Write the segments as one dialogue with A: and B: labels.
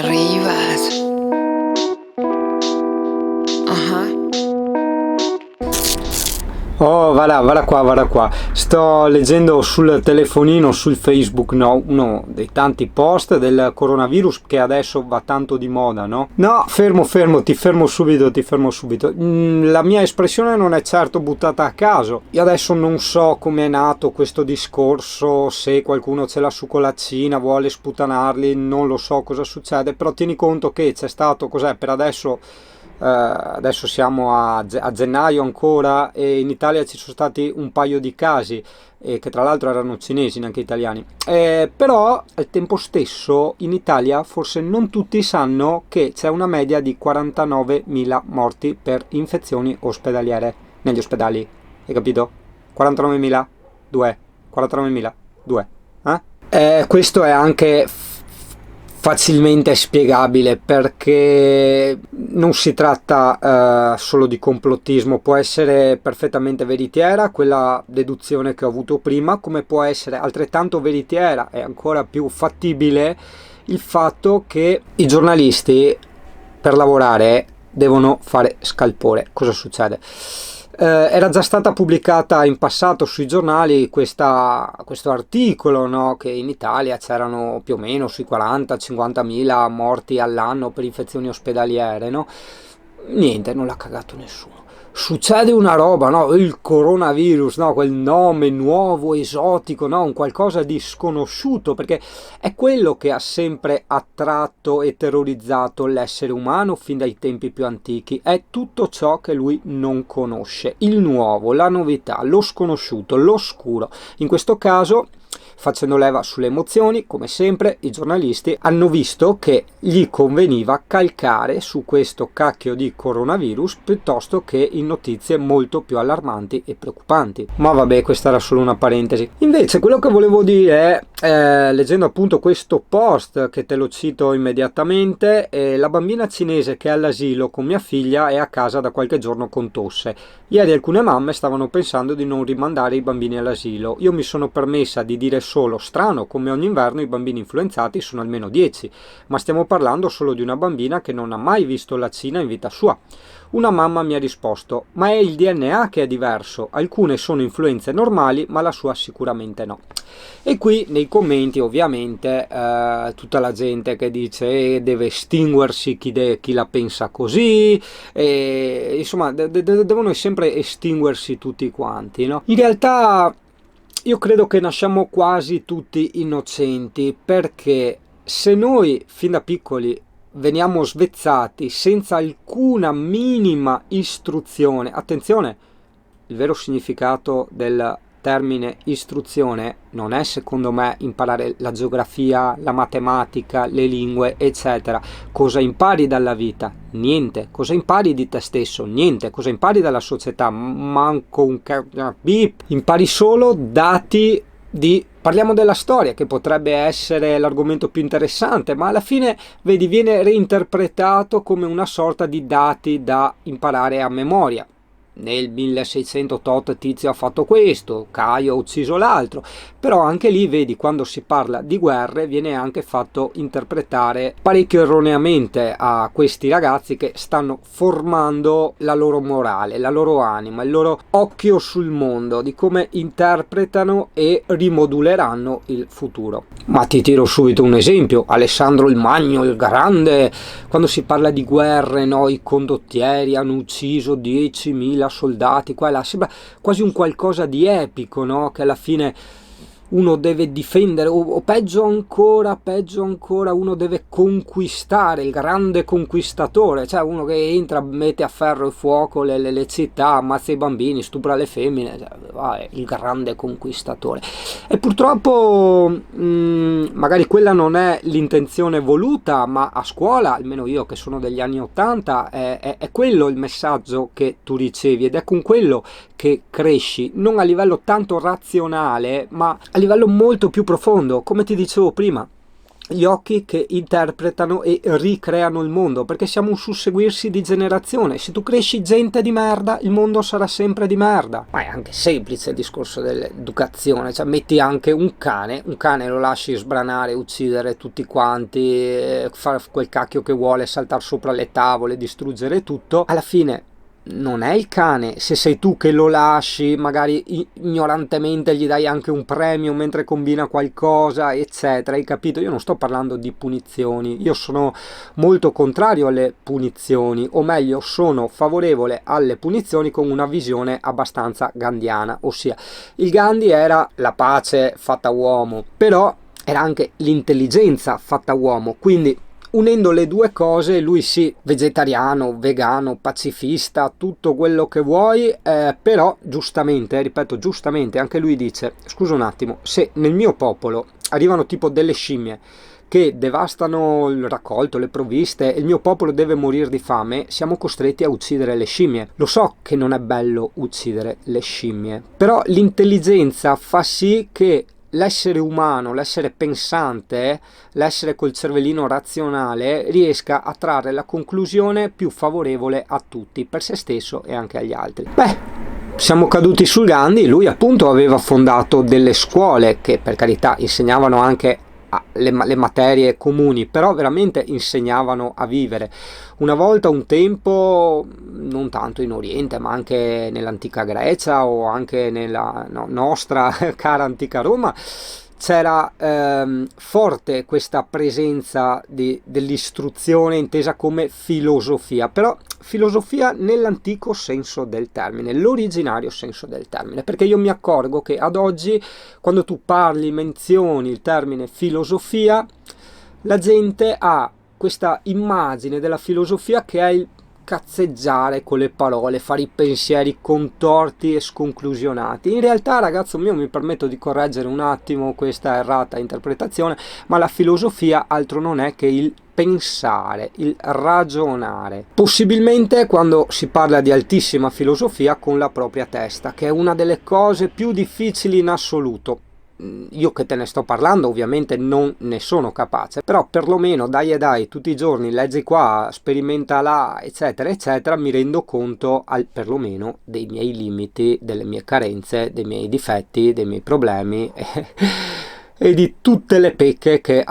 A: Rivas.
B: Oh, vada qua. Sto leggendo sul telefonino, sul Facebook, no, uno dei tanti post del coronavirus che adesso va tanto di moda, no? No, fermo, ti fermo subito. La mia espressione non è certo buttata a caso. Io adesso non so come è nato questo discorso, se qualcuno ce l'ha su colaccina, vuole sputanarli, non lo so cosa succede, però tieni conto che c'è stato, cos'è, per adesso... adesso siamo a gennaio ancora e in Italia ci sono stati un paio di casi che tra l'altro erano cinesi, neanche italiani, però al tempo stesso in Italia forse non tutti sanno che c'è una media di 49.000 morti per infezioni ospedaliere negli ospedali, hai capito? 49.000 2 49.000 2 questo è anche facilmente spiegabile, perché non si tratta solo di complottismo, può essere perfettamente veritiera quella deduzione che ho avuto prima, come può essere altrettanto veritiera e ancora più fattibile il fatto che i giornalisti per lavorare devono fare scalpore. Cosa succede? Era già stata pubblicata in passato sui giornali questo articolo, no? Che in Italia c'erano più o meno sui 40-50.000 morti all'anno per infezioni ospedaliere, no? Niente, non l'ha cagato nessuno. Succede una roba, no? Il coronavirus, no? Quel nome nuovo, esotico, no? Un qualcosa di sconosciuto, perché è quello che ha sempre attratto e terrorizzato l'essere umano fin dai tempi più antichi. È tutto ciò che lui non conosce, il nuovo, la novità, lo sconosciuto, l'oscuro. In questo caso, facendo leva sulle emozioni, come sempre, i giornalisti hanno visto che gli conveniva calcare su questo cacchio di coronavirus piuttosto che in notizie molto più allarmanti e preoccupanti. Ma vabbè, questa era solo una parentesi. Invece, quello che volevo dire è, leggendo appunto questo post, che te lo cito immediatamente, la bambina cinese che è all'asilo con mia figlia è a casa da qualche giorno con tosse. Ieri alcune mamme stavano pensando di non rimandare i bambini all'asilo. Io mi sono permessa di dire solo: strano, come ogni inverno i bambini influenzati sono almeno 10, ma stiamo parlando solo di una bambina che non ha mai visto la Cina in vita sua. Una mamma mi ha risposto: ma è il DNA che è diverso, alcune sono influenze normali ma la sua sicuramente no. E qui nei commenti ovviamente tutta la gente che dice deve estinguersi chi la pensa così, insomma devono sempre estinguersi tutti quanti, no? In realtà io credo che nasciamo quasi tutti innocenti, perché se noi fin da piccoli veniamo svezzati senza alcuna minima istruzione, attenzione, il vero significato del termine istruzione non è, secondo me, imparare la geografia, la matematica, le lingue, eccetera. Cosa impari dalla vita? Niente. Cosa impari di te stesso? Niente. Cosa impari dalla società? Manco un bip. Impari solo dati di... Parliamo della storia, che potrebbe essere l'argomento più interessante, ma alla fine, vedi, viene reinterpretato come una sorta di dati da imparare a memoria. Nel 1600 tot tizio ha fatto questo, Caio ha ucciso l'altro, però anche lì vedi, quando si parla di guerre viene anche fatto interpretare parecchio erroneamente a questi ragazzi che stanno formando la loro morale, la loro anima, il loro occhio sul mondo, di come interpretano e rimoduleranno il futuro. Ma ti tiro subito un esempio: Alessandro il Magno, il grande, quando si parla di guerre, no, i condottieri hanno ucciso 10.000 soldati, qua e là, sembra quasi un qualcosa di epico, no? Che alla fine uno deve difendere, o peggio ancora, uno deve conquistare, il grande conquistatore, cioè uno che entra, mette a ferro e fuoco le città, ammazza i bambini, stupra le femmine, cioè, il grande conquistatore. E purtroppo magari quella non è l'intenzione voluta, ma a scuola, almeno io che sono degli anni 80, è quello il messaggio che tu ricevi, ed è con quello che cresci, non a livello tanto razionale, ma a livello molto più profondo. Come ti dicevo prima, gli occhi che interpretano e ricreano il mondo, perché siamo un susseguirsi di generazione. Se tu cresci gente di merda, il mondo sarà sempre di merda. Ma è anche semplice il discorso dell'educazione, cioè metti anche un cane lo lasci sbranare, uccidere tutti quanti, fare quel cacchio che vuole, saltare sopra le tavole, distruggere tutto, alla fine non è il cane. Se sei tu che lo lasci, magari ignorantemente gli dai anche un premio mentre combina qualcosa, eccetera, hai capito? Io non sto parlando di punizioni, io sono molto contrario alle punizioni, o meglio sono favorevole alle punizioni con una visione abbastanza gandhiana, ossia il Gandhi era la pace fatta uomo, però era anche l'intelligenza fatta uomo, quindi unendo le due cose, lui sì, vegetariano, vegano, pacifista, tutto quello che vuoi, però giustamente, ripeto giustamente, anche lui dice, scusa un attimo, se nel mio popolo arrivano tipo delle scimmie che devastano il raccolto, le provviste, e il mio popolo deve morire di fame, siamo costretti a uccidere le scimmie. Lo so che non è bello uccidere le scimmie, però l'intelligenza fa sì che l'essere umano, l'essere pensante, l'essere col cervellino razionale riesca a trarre la conclusione più favorevole a tutti, per se stesso e anche agli altri. Beh, siamo caduti sul Gandhi. Lui appunto aveva fondato delle scuole che, per carità, insegnavano anche le materie comuni, però veramente insegnavano a vivere. Una volta, un tempo, non tanto in Oriente ma anche nell'antica Grecia o anche nella nostra cara antica Roma, c'era forte questa presenza dell'istruzione intesa come filosofia, però filosofia nell'antico senso del termine, l'originario senso del termine, perché io mi accorgo che ad oggi quando tu parli, menzioni il termine filosofia, la gente ha questa immagine della filosofia che è il cazzeggiare con le parole, fare i pensieri contorti e sconclusionati. In realtà, ragazzo mio, mi permetto di correggere un attimo questa errata interpretazione, ma la filosofia altro non è che il pensare, il ragionare. Possibilmente quando si parla di altissima filosofia con la propria testa, che è una delle cose più difficili in assoluto. Io che te ne sto parlando ovviamente non ne sono capace, però perlomeno dai e dai tutti i giorni, leggi qua, sperimenta là, eccetera eccetera, mi rendo conto perlomeno dei miei limiti, delle mie carenze, dei miei difetti, dei miei problemi e di tutte le pecche che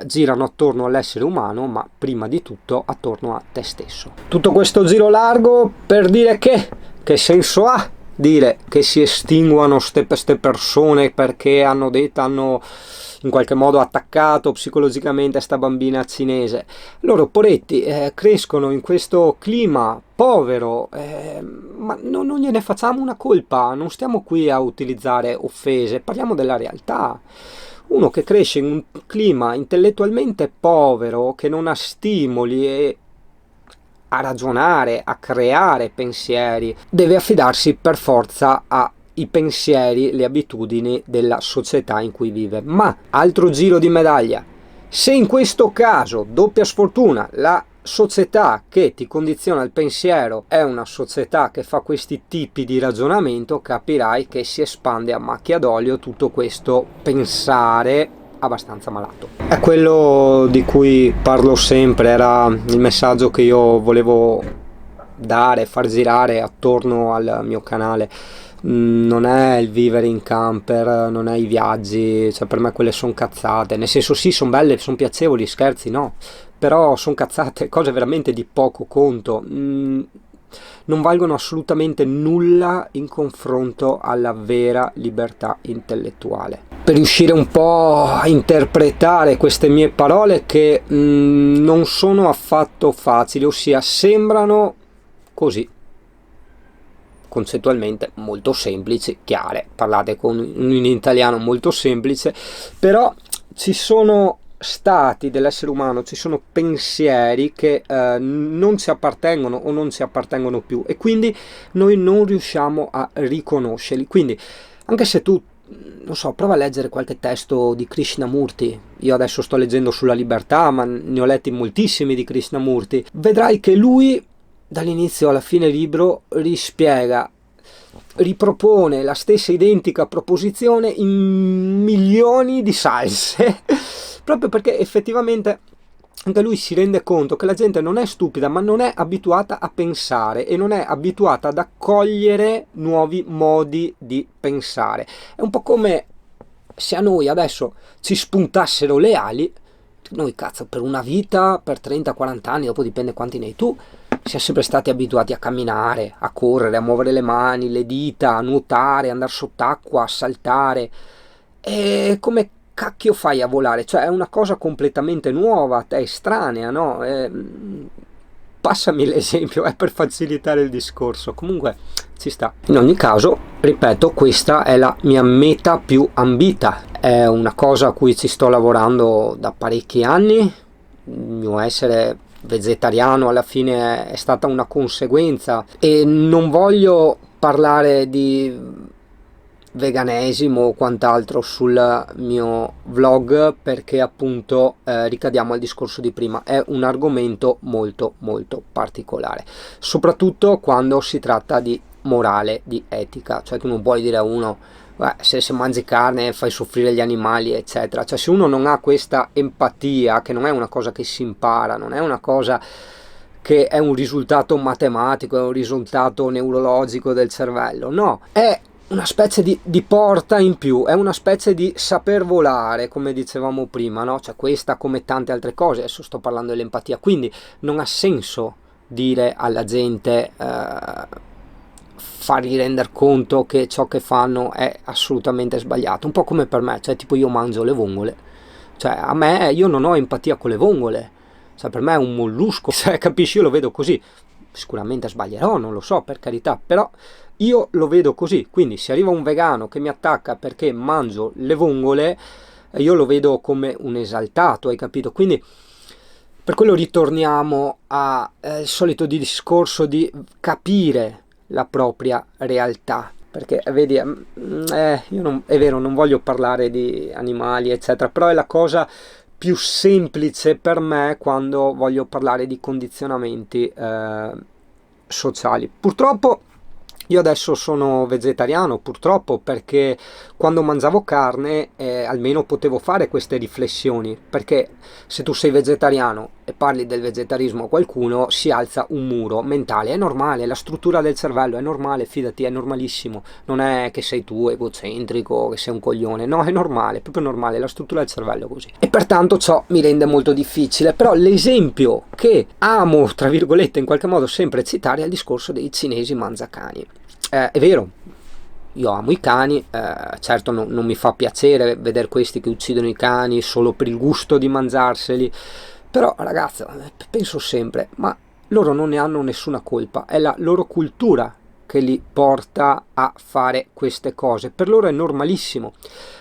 B: girano attorno all'essere umano, ma prima di tutto attorno a te stesso. Tutto questo giro largo per dire che senso ha dire che si estinguano queste persone perché hanno in qualche modo attaccato psicologicamente sta bambina cinese? Loro poretti crescono in questo clima povero, ma non gliene facciamo una colpa, non stiamo qui a utilizzare offese, parliamo della realtà. Uno che cresce in un clima intellettualmente povero, che non ha stimoli e a ragionare, a creare pensieri, deve affidarsi per forza ai pensieri, le abitudini della società in cui vive. Ma, altro giro di medaglia, se in questo caso, doppia sfortuna, la società che ti condiziona il pensiero è una società che fa questi tipi di ragionamento, capirai che si espande a macchia d'olio tutto questo pensare abbastanza malato. È quello di cui parlo sempre, era il messaggio che io volevo dare, far girare attorno al mio canale. Non è il vivere in camper, non è i viaggi, cioè per me quelle sono cazzate, nel senso sì, sono belle, sono piacevoli, scherzi no, però sono cazzate, cose veramente di poco conto. Non valgono assolutamente nulla in confronto alla vera libertà intellettuale. Per riuscire un po' a interpretare queste mie parole che non sono affatto facili, ossia sembrano così concettualmente molto semplici, chiare, parlate con un italiano molto semplice, però ci sono stati dell'essere umano, ci sono pensieri che non ci appartengono o non ci appartengono più e quindi noi non riusciamo a riconoscerli. Quindi anche se tu, non so, prova a leggere qualche testo di Krishnamurti, io adesso sto leggendo sulla libertà ma ne ho letti moltissimi di Krishnamurti, vedrai che lui dall'inizio alla fine libro rispiega, ripropone la stessa identica proposizione in milioni di salse proprio perché effettivamente anche lui si rende conto che la gente non è stupida, ma non è abituata a pensare e non è abituata ad accogliere nuovi modi di pensare. È un po' come se a noi adesso ci spuntassero le ali. Noi cazzo, per una vita, per 30-40 anni, dopo dipende quanti ne hai tu, siamo sempre stati abituati a camminare, a correre, a muovere le mani, le dita, a nuotare, a andare sott'acqua, a saltare. E come cacchio fai a volare? Cioè è una cosa completamente nuova, è estranea, no? Passami l'esempio, è per facilitare il discorso. Comunque ci sta. In ogni caso, ripeto, questa è la mia meta più ambita. È una cosa a cui ci sto lavorando da parecchi anni. Il mio essere vegetariano alla fine è stata una conseguenza, e non voglio parlare di veganesimo o quant'altro sul mio vlog, perché appunto ricadiamo al discorso di prima, è un argomento molto molto particolare, soprattutto quando si tratta di morale, di etica. Cioè tu non puoi dire a uno se mangi carne fai soffrire gli animali, eccetera. Cioè se uno non ha questa empatia, che non è una cosa che si impara, non è una cosa che è un risultato matematico, è un risultato neurologico del cervello, no, è una specie di porta in più, è una specie di saper volare, come dicevamo prima, no? Cioè questa, come tante altre cose, adesso sto parlando dell'empatia, quindi non ha senso dire alla gente fargli rendere conto che ciò che fanno è assolutamente sbagliato. Un po' come per me, cioè tipo io mangio le vongole, cioè a me, io non ho empatia con le vongole, cioè per me è un mollusco, cioè capisci, io lo vedo così, sicuramente sbaglierò, non lo so, per carità, però io lo vedo così. Quindi se arriva un vegano che mi attacca perché mangio le vongole, io lo vedo come un esaltato, hai capito? Quindi per quello ritorniamo al solito discorso di capire la propria realtà, perché vedi, io non, è vero, non voglio parlare di animali eccetera, però è la cosa più semplice per me quando voglio parlare di condizionamenti sociali. Purtroppo io adesso sono vegetariano, purtroppo, perché quando mangiavo carne almeno potevo fare queste riflessioni, perché se tu sei vegetariano e parli del vegetarismo a qualcuno si alza un muro mentale, è normale, la struttura del cervello è normale, fidati, è normalissimo, non è che sei tu egocentrico, che sei un coglione, no, è normale, proprio normale, la struttura del cervello è così. E pertanto ciò mi rende molto difficile, però l'esempio che amo, tra virgolette, in qualche modo sempre citare è il discorso dei cinesi mangiacani. È vero, io amo i cani, certo non mi fa piacere vedere questi che uccidono i cani solo per il gusto di mangiarseli, però ragazzi, penso sempre, ma loro non ne hanno nessuna colpa, è la loro cultura che li porta a fare queste cose, per loro è normalissimo.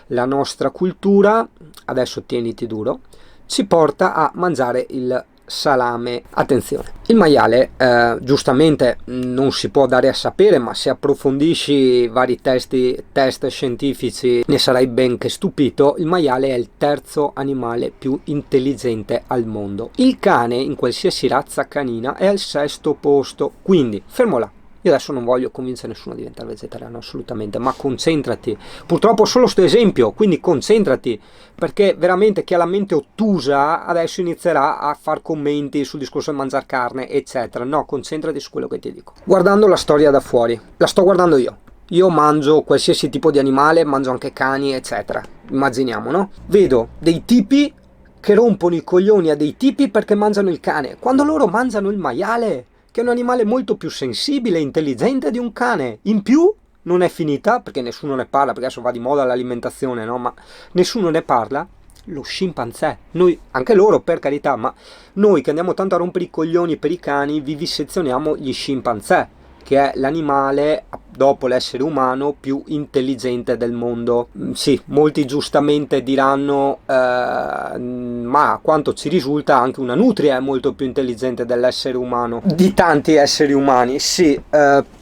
B: La nostra cultura, adesso tieniti duro, ci porta a mangiare il salame. Attenzione, il maiale giustamente non si può dare a sapere, ma se approfondisci vari test scientifici ne sarai ben che stupito. Il maiale è il terzo animale più intelligente al mondo. Il cane in qualsiasi razza canina è al sesto posto, quindi fermo là. Io adesso non voglio convincere nessuno a diventare vegetariano, assolutamente, ma concentrati. Purtroppo solo sto esempio, quindi concentrati, perché veramente chi ha la mente ottusa adesso inizierà a far commenti sul discorso di mangiare carne, eccetera. No, concentrati su quello che ti dico. Guardando la storia da fuori, la sto guardando io. Io mangio qualsiasi tipo di animale, mangio anche cani, eccetera. Immaginiamo, no? Vedo dei tipi che rompono i coglioni a dei tipi perché mangiano il cane, quando loro mangiano il maiale, che è un animale molto più sensibile e intelligente di un cane. In più non è finita, perché nessuno ne parla, perché adesso va di moda l'alimentazione, no? Ma nessuno ne parla. Lo scimpanzé, noi, anche loro per carità, ma noi che andiamo tanto a rompere i coglioni per i cani, vivisezioniamo gli scimpanzé, che è l'animale, dopo l'essere umano, più intelligente del mondo. Sì, molti giustamente diranno, ma a quanto ci risulta anche una nutria è molto più intelligente dell'essere umano, di tanti esseri umani. Sì,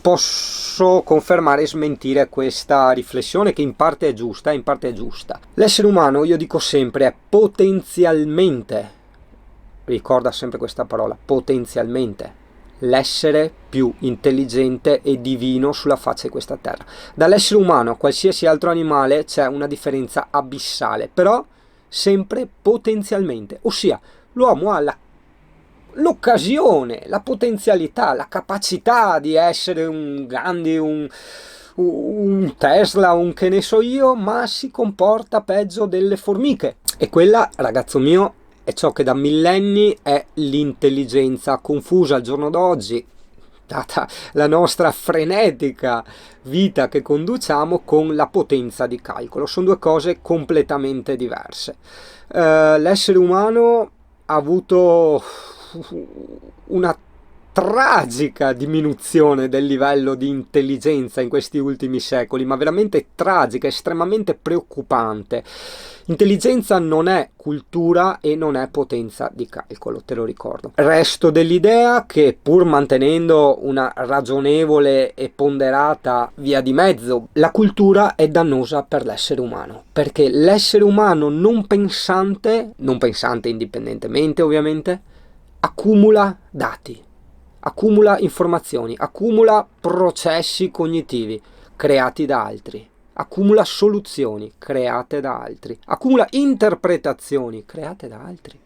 B: posso confermare e smentire questa riflessione, che in parte è giusta, in parte è giusta. L'essere umano, io dico sempre, è potenzialmente, ricorda sempre questa parola, potenzialmente, l'essere più intelligente e divino sulla faccia di questa terra. Dall'essere umano a qualsiasi altro animale c'è una differenza abissale, però sempre potenzialmente, ossia l'uomo ha l'occasione, la potenzialità, la capacità di essere un Gandhi, un Tesla, un che ne so io, ma si comporta peggio delle formiche. E quella, ragazzo mio, è ciò che da millenni è l'intelligenza confusa al giorno d'oggi, data la nostra frenetica vita che conduciamo, con la potenza di calcolo. Sono due cose completamente diverse. L'essere umano ha avuto una tragica diminuzione del livello di intelligenza in questi ultimi secoli, ma veramente tragica, estremamente preoccupante. Intelligenza non è cultura e non è potenza di calcolo, te lo ricordo. Resto dell'idea che, pur mantenendo una ragionevole e ponderata via di mezzo, la cultura è dannosa per l'essere umano, perché l'essere umano non pensante indipendentemente ovviamente, accumula dati, accumula informazioni, accumula processi cognitivi creati da altri, accumula soluzioni create da altri, accumula interpretazioni create da altri.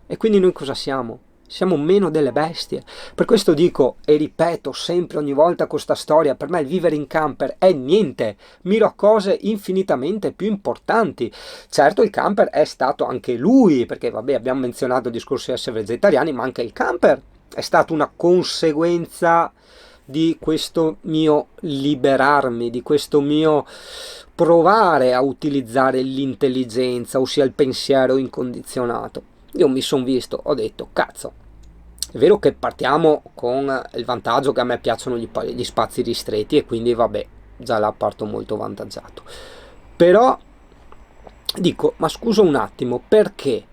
B: E quindi noi cosa siamo? Siamo meno delle bestie. Per questo dico e ripeto sempre ogni volta questa storia, per me il vivere in camper è niente, miro a cose infinitamente più importanti. Certo, il camper è stato anche lui, perché vabbè, abbiamo menzionato il discorso di essere vegetariani, ma anche il camper è stata una conseguenza di questo mio liberarmi, di questo mio provare a utilizzare l'intelligenza, ossia il pensiero incondizionato. Io mi sono visto, ho detto, cazzo, è vero che partiamo con il vantaggio che a me piacciono gli spazi ristretti e quindi vabbè, già là parto molto vantaggiato. Però dico, ma scusa un attimo, perché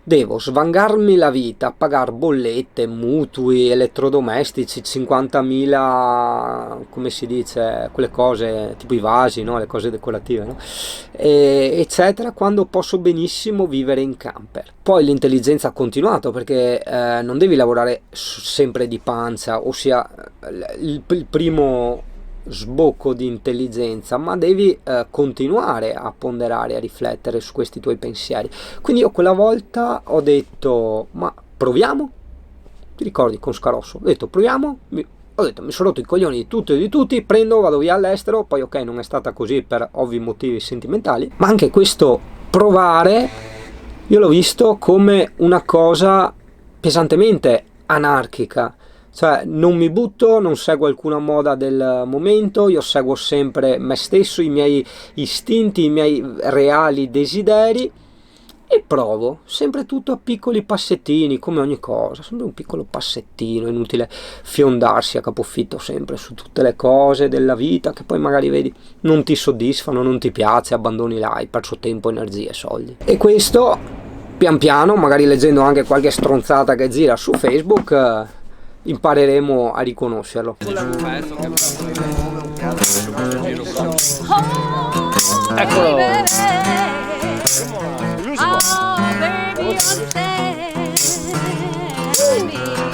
B: devo svangarmi la vita, pagare bollette, mutui, elettrodomestici, 50.000, come si dice, quelle cose, tipo i vasi, no? Le cose decorative, no? Eccetera, quando posso benissimo vivere in camper. Poi l'intelligenza ha continuato, perché non devi lavorare sempre di pancia, ossia il primo sbocco di intelligenza, ma devi continuare a ponderare, a riflettere su questi tuoi pensieri. Quindi io quella volta ho detto, ma proviamo? Ti ricordi con Scarosso? Ho detto proviamo, ho detto mi sono rotto i coglioni di tutto e di tutti, prendo, vado via all'estero. Poi ok, non è stata così per ovvi motivi sentimentali, ma anche questo provare io l'ho visto come una cosa pesantemente anarchica. Cioè non mi butto, non seguo alcuna moda del momento, io seguo sempre me stesso, i miei istinti, i miei reali desideri, e provo sempre tutto a piccoli passettini, come ogni cosa, sempre un piccolo passettino. È inutile fiondarsi a capofitto sempre su tutte le cose della vita che poi magari vedi non ti soddisfano, non ti piace, abbandoni là, hai perso tempo, energie, soldi. E questo pian piano, magari leggendo anche qualche stronzata che gira su Facebook, impareremo a riconoscerlo. Eccolo.
A: Oh, baby, understand me.